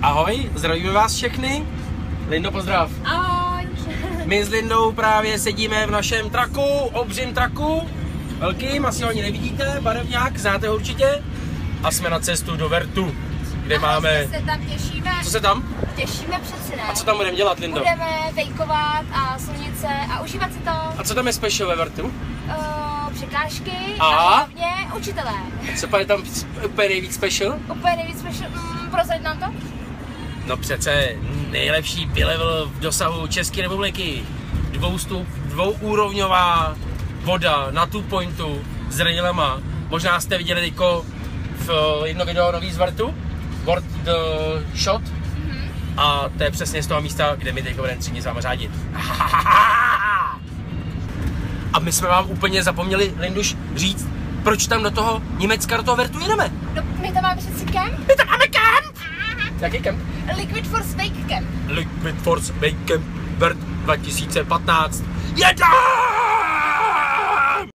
Ahoj, zdravíme vás všechny. Lindo, pozdrav. Ahoj. My s Lindou právě sedíme v našem traku, obřím traku. Velkým, asi ho ani nevidíte, barevňák, znáte ho určitě. A jsme na cestu do Vertu, kde máme... se tam těšíme. Co se tam? Těšíme přece, ne? A co tam budeme dělat, Lindo? Budeme vejkovat a slunice a užívat si to. A co tam je special ve Vertu? Překážky A? a hlavně učitelé. Co je tam úplně nejvíc special? Úplně nejvíc special, prozrať nám to? No přece nejlepší B-level v dosahu České republiky. Dvouúrovňová voda na two pointu s railema. Možná jste viděli teďko v jedno video nový z Vertu, World the Shot. A to je přesně z toho místa, kde my teďko budeme 3 dny s vámi řádit. A my jsme vám úplně zapomněli, Linduš, říct, proč tam do toho Německa, do toho Vertu jedeme. No, my tam máme přeci kemp. My tam máme kemp! Jaký kemp? Liquid Force Bake Camp. Liquid Force Bake Camp Vert 2015. Jedem!